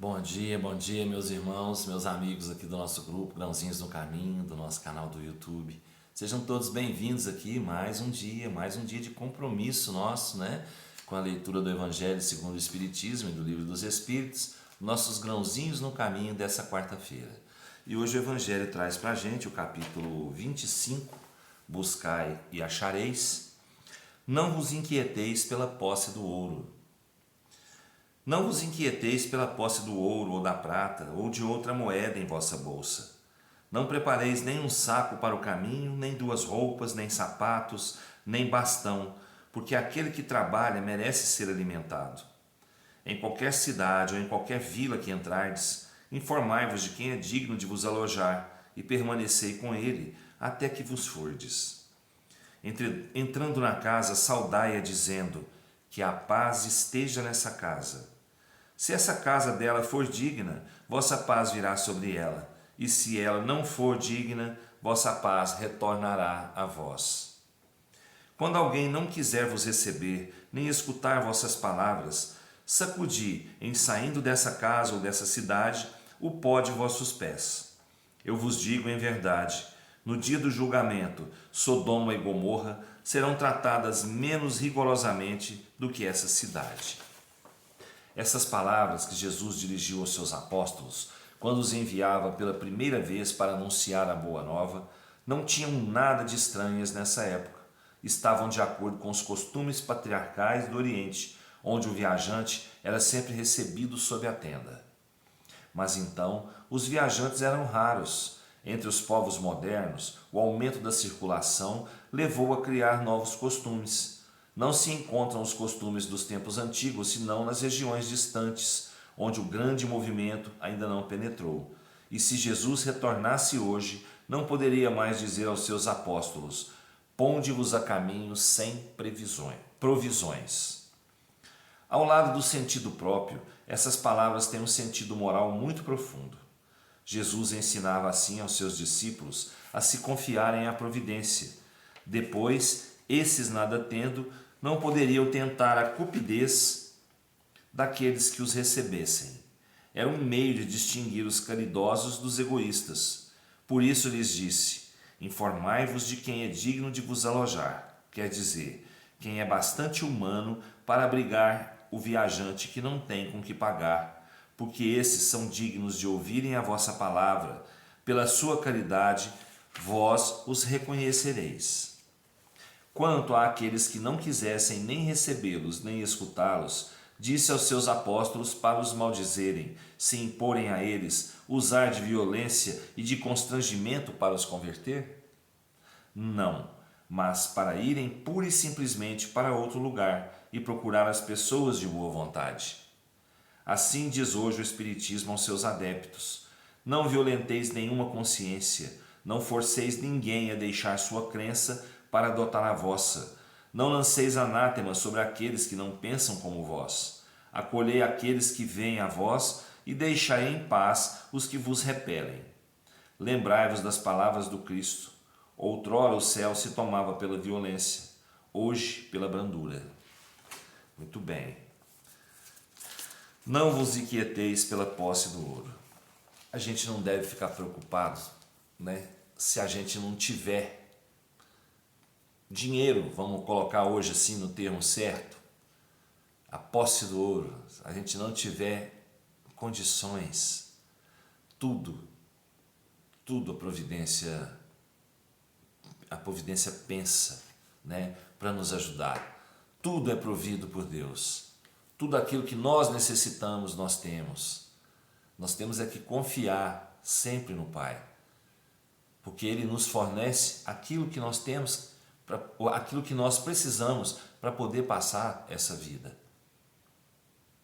Bom dia, meus irmãos, meus amigos aqui do nosso grupo Grãozinhos no Caminho, do nosso canal do YouTube. Sejam todos bem-vindos aqui, mais um dia de compromisso nosso, né? Com a leitura do Evangelho segundo o Espiritismo e do Livro dos Espíritos, nossos grãozinhos no caminho dessa quarta-feira. E hoje o Evangelho traz para a gente o capítulo 25, Buscai e achareis. Não vos inquieteis pela posse do ouro. Não vos inquieteis pela posse do ouro ou da prata ou de outra moeda em vossa bolsa. Não prepareis nem um saco para o caminho, nem duas roupas, nem sapatos, nem bastão, porque aquele que trabalha merece ser alimentado. Em qualquer cidade ou em qualquer vila que entrardes, informai-vos de quem é digno de vos alojar e permanecei com ele até que vos fordes. Entrando na casa, saudai-a dizendo que a paz esteja nessa casa. Se essa casa dela for digna, vossa paz virá sobre ela, e se ela não for digna, vossa paz retornará a vós. Quando alguém não quiser vos receber, nem escutar vossas palavras, sacudi, em saindo dessa casa ou dessa cidade, o pó de vossos pés. Eu vos digo em verdade, no dia do julgamento, Sodoma e Gomorra serão tratadas menos rigorosamente do que essa cidade. Essas palavras que Jesus dirigiu aos seus apóstolos, quando os enviava pela primeira vez para anunciar a boa nova, não tinham nada de estranhas nessa época. Estavam de acordo com os costumes patriarcais do Oriente, onde o viajante era sempre recebido sob a tenda. Mas então, os viajantes eram raros. Entre os povos modernos, o aumento da circulação levou a criar novos costumes. Não se encontram os costumes dos tempos antigos, senão nas regiões distantes, onde o grande movimento ainda não penetrou. E se Jesus retornasse hoje, não poderia mais dizer aos seus apóstolos: ponde-vos a caminho sem provisões. Ao lado do sentido próprio, essas palavras têm um sentido moral muito profundo. Jesus ensinava assim aos seus discípulos a se confiarem à providência. Depois, esses nada tendo, não poderiam tentar a cupidez daqueles que os recebessem. Era um meio de distinguir os caridosos dos egoístas. Por isso lhes disse: informai-vos de quem é digno de vos alojar, quer dizer, quem é bastante humano para abrigar o viajante que não tem com que pagar, porque esses são dignos de ouvirem a vossa palavra. Pela sua caridade, vós os reconhecereis. Quanto àqueles que não quisessem nem recebê-los, nem escutá-los, disse aos seus apóstolos para os maldizerem, se imporem a eles, usar de violência e de constrangimento para os converter? Não, mas para irem pura e simplesmente para outro lugar e procurar as pessoas de boa vontade. Assim diz hoje o Espiritismo aos seus adeptos: não violenteis nenhuma consciência, não forceis ninguém a deixar sua crença para adotar a vossa. Não lanceis anátema sobre aqueles que não pensam como vós. Acolhei aqueles que vêm a vós e deixai em paz os que vos repelem. Lembrai-vos das palavras do Cristo. Outrora o céu se tomava pela violência, hoje pela brandura. Muito bem. Não vos inquieteis pela posse do ouro. A gente não deve ficar preocupado, né, se a gente não tiver dinheiro, vamos colocar hoje assim no termo certo, a posse do ouro. Se a gente não tiver condições, tudo a providência pensa, né, para nos ajudar. Tudo é provido por Deus. Tudo aquilo que nós necessitamos, nós temos. Nós temos é que confiar sempre no Pai, porque Ele nos fornece aquilo que nós temos, aquilo que nós precisamos para poder passar essa vida,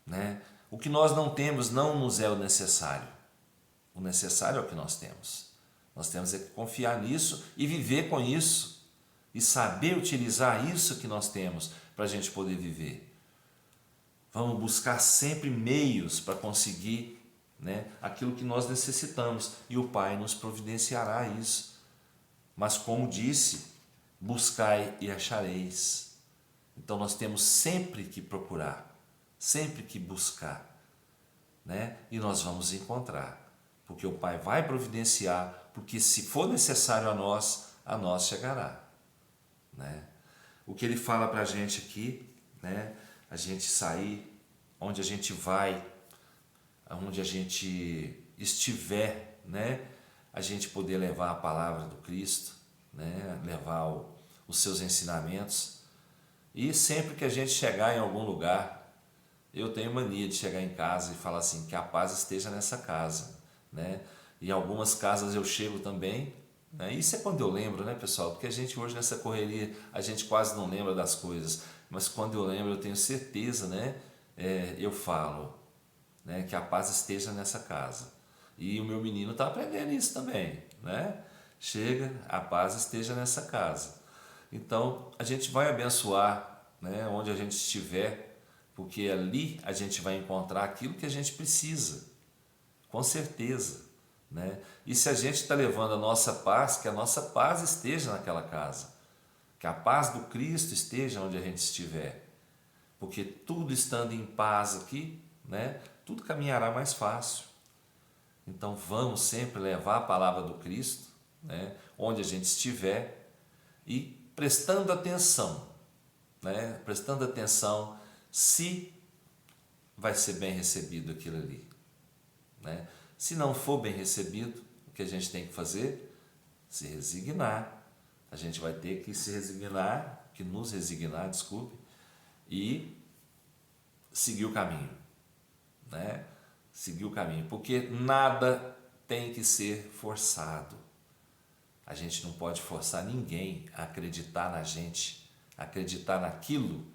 né? O que nós não temos não nos é o necessário. O necessário é o que nós temos. Nós temos é que confiar nisso e viver com isso e saber utilizar isso que nós temos para a gente poder viver. Vamos buscar sempre meios para conseguir, né, aquilo que nós necessitamos, e o Pai nos providenciará isso. Mas como disse, buscai e achareis. Então nós temos sempre que procurar, sempre que buscar. né? E nós vamos encontrar, porque o Pai vai providenciar, porque se for necessário a nós chegará, né? O que ele fala para a gente aqui, né? A gente sair onde a gente vai, onde a gente estiver, né? A gente poder levar a palavra do Cristo, né? Levar os seus ensinamentos. E sempre que a gente chegar em algum lugar, eu tenho mania de chegar em casa e falar assim, que a paz esteja nessa casa, né? E algumas casas eu chego também, né? Isso é quando eu lembro, né, pessoal? Porque a gente hoje nessa correria, a gente quase não lembra das coisas, mas quando eu lembro, eu tenho certeza, né? Eu falo, né, que a paz esteja nessa casa. E o meu menino está aprendendo isso também, né? Chega, a paz esteja nessa casa. Então, a gente vai abençoar, né, onde a gente estiver, porque ali a gente vai encontrar aquilo que a gente precisa, com certeza, né? E se a gente está levando a nossa paz, que a nossa paz esteja naquela casa, que a paz do Cristo esteja onde a gente estiver, porque tudo estando em paz aqui, né, tudo caminhará mais fácil. Então vamos sempre levar a palavra do Cristo, né, onde a gente estiver e prestando atenção, né, prestando atenção se vai ser bem recebido aquilo ali, né? Se não for bem recebido, o que a gente tem que fazer? Se resignar. A gente vai ter que se resignar, que nos resignar, desculpe, e seguir o caminho, né? Seguir o caminho, porque nada tem que ser forçado. A gente não pode forçar ninguém a acreditar na gente, acreditar naquilo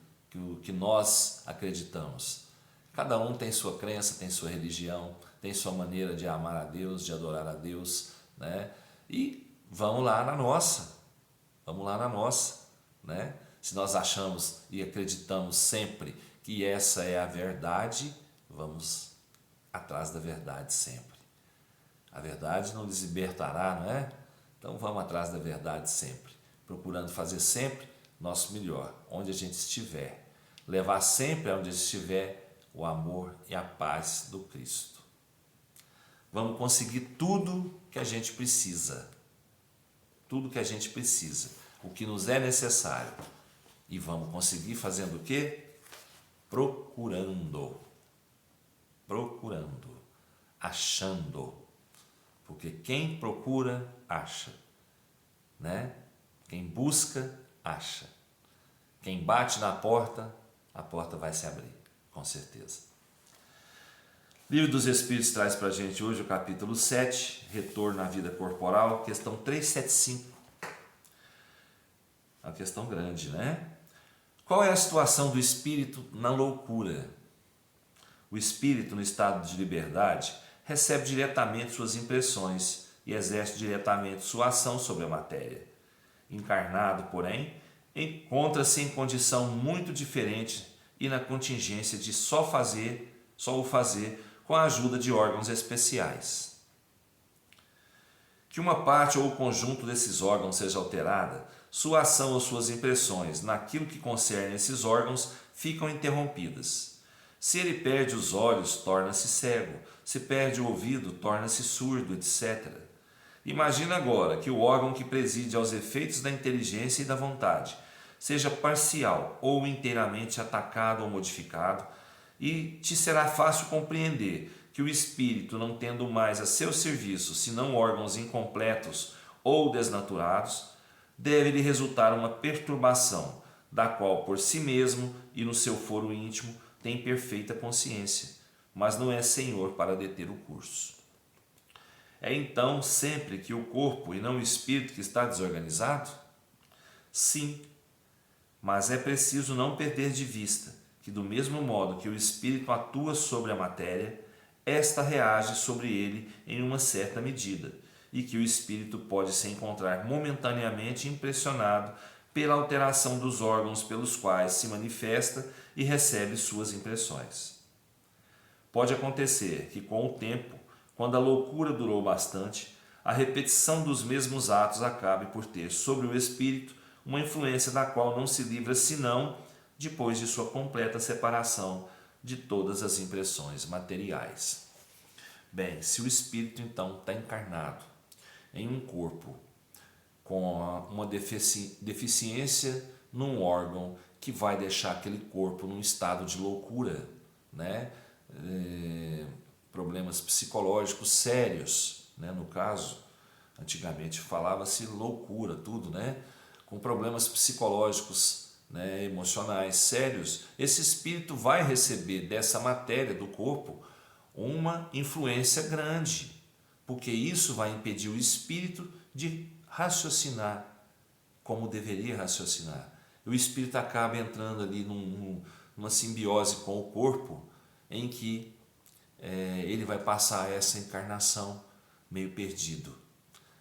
que nós acreditamos. Cada um tem sua crença, tem sua religião, tem sua maneira de amar a Deus, de adorar a Deus, né? E vamos lá na nossa, né? Se nós achamos e acreditamos sempre que essa é a verdade, vamos atrás da verdade sempre. A verdade não nos libertará, não é? Então vamos atrás da verdade sempre, procurando fazer sempre nosso melhor, onde a gente estiver. Levar sempre aonde estiver o amor e a paz do Cristo. Vamos conseguir tudo que a gente precisa. Tudo que a gente precisa. O que nos é necessário. E vamos conseguir fazendo o quê? Procurando. Procurando. Achando. Porque quem procura, acha. Né? Quem busca, acha. Quem bate na porta, a porta vai se abrir. Com certeza. Livro dos Espíritos traz para a gente hoje o capítulo 7, Retorno à Vida Corporal, questão 375. Uma questão grande, né? Qual é a situação do espírito na loucura? O espírito, no estado de liberdade, recebe diretamente suas impressões e exerce diretamente sua ação sobre a matéria. Encarnado, porém, encontra-se em condição muito diferente e na contingência de só o fazer com a ajuda de órgãos especiais. Que uma parte ou o conjunto desses órgãos seja alterada, sua ação ou suas impressões naquilo que concerne esses órgãos ficam interrompidas. Se ele perde os olhos, torna-se cego. Se perde o ouvido, torna-se surdo, etc. Imagina agora que o órgão que preside aos efeitos da inteligência e da vontade seja parcial ou inteiramente atacado ou modificado, e te será fácil compreender que o espírito, não tendo mais a seu serviço senão órgãos incompletos ou desnaturados, deve lhe resultar uma perturbação, da qual por si mesmo e no seu foro íntimo tem perfeita consciência, mas não é senhor para deter o curso. É então sempre que o corpo e não o espírito que está desorganizado? Sim, mas é preciso não perder de vista que, do mesmo modo que o espírito atua sobre a matéria, esta reage sobre ele em uma certa medida, e que o espírito pode se encontrar momentaneamente impressionado pela alteração dos órgãos pelos quais se manifesta e recebe suas impressões. Pode acontecer que, com o tempo, quando a loucura durou bastante, a repetição dos mesmos atos acabe por ter sobre o espírito uma influência da qual não se livra senão depois de sua completa separação de todas as impressões materiais. Bem, se o espírito então está encarnado em um corpo com uma deficiência num órgão que vai deixar aquele corpo num estado de loucura, né? Problemas psicológicos sérios, né? No caso, antigamente falava-se loucura, tudo, né? Com problemas psicológicos, né? Emocionais sérios, esse espírito vai receber dessa matéria do corpo uma influência grande, porque isso vai impedir o espírito de raciocinar como deveria raciocinar. O espírito acaba entrando ali numa simbiose com o corpo, em que ele vai passar essa encarnação meio perdido.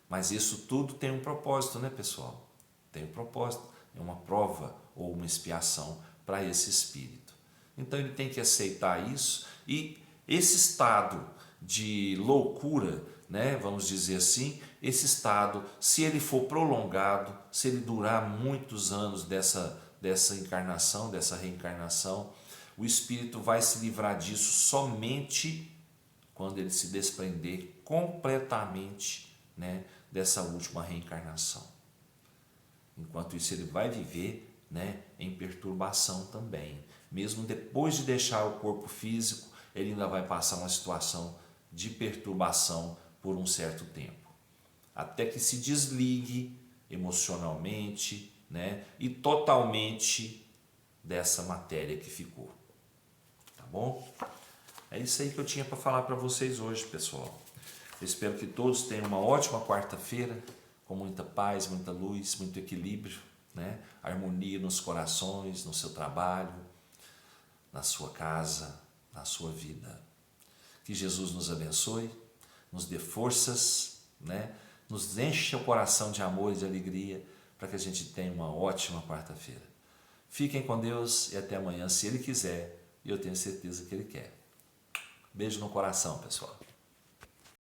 Mas isso tudo tem um propósito, né, pessoal? Tem um propósito, é uma prova ou uma expiação para esse espírito. Então ele tem que aceitar isso, e esse estado de loucura, né, vamos dizer assim, esse estado, se ele for prolongado, se ele durar muitos anos dessa encarnação, dessa reencarnação, o espírito vai se livrar disso somente quando ele se desprender completamente, né, dessa última reencarnação. Enquanto isso ele vai viver, né, em perturbação também. Mesmo depois de deixar o corpo físico, ele ainda vai passar uma situação de perturbação por um certo tempo, até que se desligue emocionalmente, né, e totalmente dessa matéria que ficou. Tá bom? É isso aí que eu tinha para falar para vocês hoje, pessoal. Eu espero que todos tenham uma ótima quarta-feira, com muita paz, muita luz, muito equilíbrio, né? Harmonia nos corações, no seu trabalho, na sua casa, na sua vida. Que Jesus nos abençoe, nos dê forças, né? Nos enche o coração de amor e de alegria, para que a gente tenha uma ótima quarta-feira. Fiquem com Deus e até amanhã, se Ele quiser, e eu tenho certeza que Ele quer. Beijo no coração, pessoal.